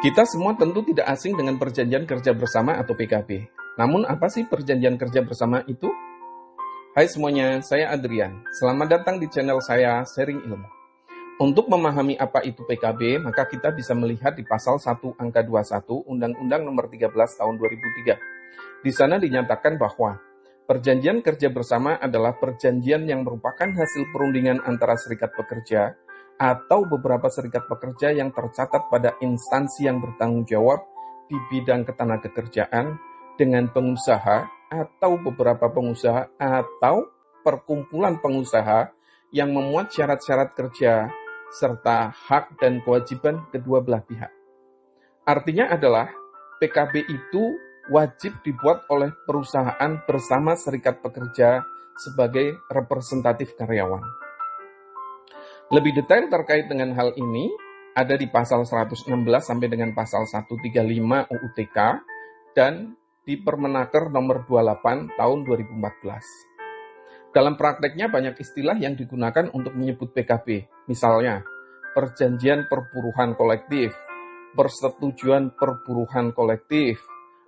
Kita semua tentu tidak asing dengan perjanjian kerja bersama atau PKB. Namun apa sih perjanjian kerja bersama itu? Hai semuanya, saya Adrian. Selamat datang di channel saya Sharing Ilmu. Untuk memahami apa itu PKB, maka kita bisa melihat di pasal 1 angka 21 Undang-Undang Nomor 13 Tahun 2003. Di sana dinyatakan bahwa perjanjian kerja bersama adalah perjanjian yang merupakan hasil perundingan antara serikat pekerja atau beberapa serikat pekerja yang tercatat pada instansi yang bertanggung jawab di bidang ketenagakerjaan dengan pengusaha atau beberapa pengusaha atau perkumpulan pengusaha yang memuat syarat-syarat kerja serta hak dan kewajiban kedua belah pihak. Artinya adalah PKB itu wajib dibuat oleh perusahaan bersama serikat pekerja sebagai representatif karyawan. Lebih detail terkait dengan hal ini ada di pasal 116 sampai dengan pasal 135 UU TK dan di Permenaker nomor 28 tahun 2014. Dalam prakteknya banyak istilah yang digunakan untuk menyebut PKB, misalnya perjanjian perburuhan kolektif, persetujuan perburuhan kolektif,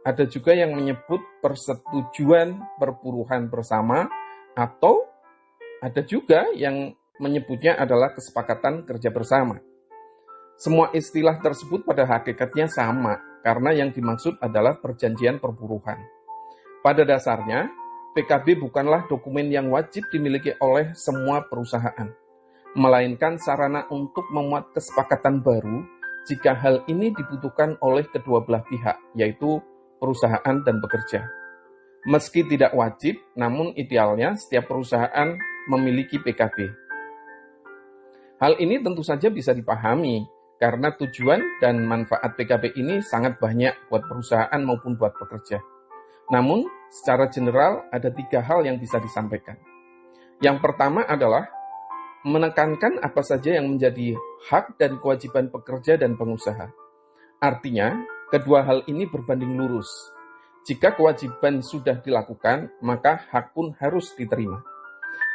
ada juga yang menyebut persetujuan perburuhan bersama, atau ada juga yang menyebutnya adalah kesepakatan kerja bersama. Semua istilah tersebut pada hakikatnya sama, karena yang dimaksud adalah perjanjian perburuhan. Pada dasarnya, PKB bukanlah dokumen yang wajib dimiliki oleh semua perusahaan, melainkan sarana untuk memuat kesepakatan baru jika hal ini dibutuhkan oleh kedua belah pihak, yaitu perusahaan dan pekerja. Meski tidak wajib, namun idealnya setiap perusahaan memiliki PKB. Hal ini tentu saja bisa dipahami, karena tujuan dan manfaat PKB ini sangat banyak buat perusahaan maupun buat pekerja. Namun, secara general ada 3 hal yang bisa disampaikan. Yang pertama adalah menekankan apa saja yang menjadi hak dan kewajiban pekerja dan pengusaha. Artinya, kedua hal ini berbanding lurus. Jika kewajiban sudah dilakukan, maka hak pun harus diterima.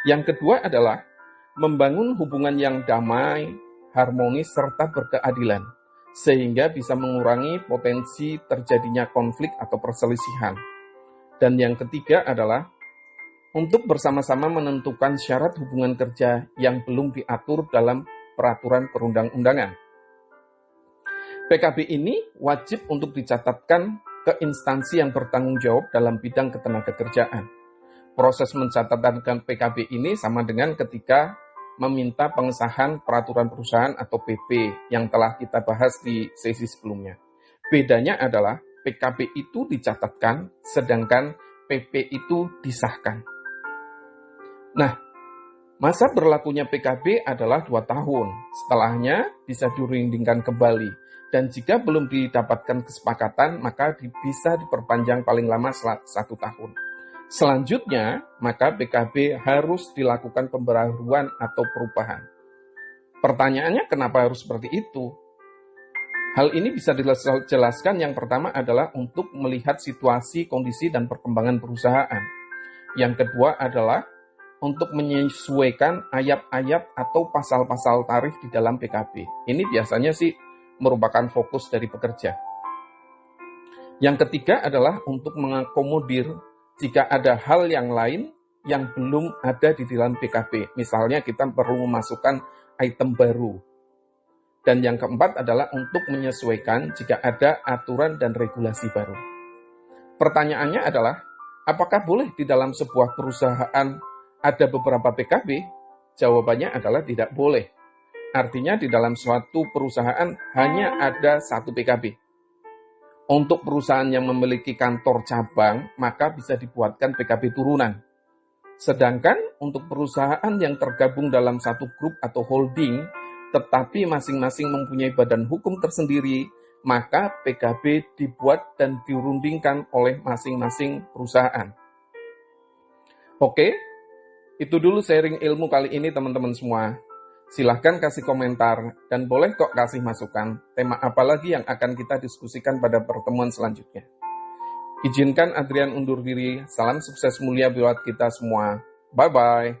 Yang kedua adalah membangun hubungan yang damai, harmonis, serta berkeadilan, sehingga bisa mengurangi potensi terjadinya konflik atau perselisihan. Dan yang ketiga adalah untuk bersama-sama menentukan syarat hubungan kerja yang belum diatur dalam peraturan perundang-undangan. PKB ini wajib untuk dicatatkan ke instansi yang bertanggung jawab dalam bidang ketenagakerjaan. Proses mencatatkan PKB ini sama dengan ketika meminta pengesahan peraturan perusahaan atau PP yang telah kita bahas di sesi sebelumnya. Bedanya adalah PKB itu dicatatkan, sedangkan PP itu disahkan. Nah, masa berlakunya PKB adalah 2 tahun. Setelahnya bisa dirundingkan kembali. Dan jika belum didapatkan kesepakatan, maka bisa diperpanjang paling lama 1 tahun. Selanjutnya, maka PKB harus dilakukan pembaharuan atau perubahan. Pertanyaannya, kenapa harus seperti itu? Hal ini bisa dijelaskan yang pertama adalah untuk melihat situasi, kondisi, dan perkembangan perusahaan. Yang kedua adalah untuk menyesuaikan ayat-ayat atau pasal-pasal tarif di dalam PKB. Ini biasanya sih merupakan fokus dari pekerja. Yang ketiga adalah untuk mengakomodir jika ada hal yang lain yang belum ada di dalam PKB. Misalnya kita perlu memasukkan item baru. Dan yang keempat adalah untuk menyesuaikan jika ada aturan dan regulasi baru. Pertanyaannya adalah, apakah boleh di dalam sebuah perusahaan ada beberapa PKB? Jawabannya adalah tidak boleh. Artinya di dalam suatu perusahaan hanya ada 1 PKB. Untuk perusahaan yang memiliki kantor cabang, maka bisa dibuatkan PKB turunan. Sedangkan untuk perusahaan yang tergabung dalam satu grup atau holding, tetapi masing-masing mempunyai badan hukum tersendiri, maka PKB dibuat dan dirundingkan oleh masing-masing perusahaan. Oke, itu dulu sharing ilmu kali ini teman-teman semua. Silahkan kasih komentar, dan boleh kok kasih masukan, tema apa lagi yang akan kita diskusikan pada pertemuan selanjutnya. Izinkan Adrian undur diri, salam sukses mulia buat kita semua. Bye-bye.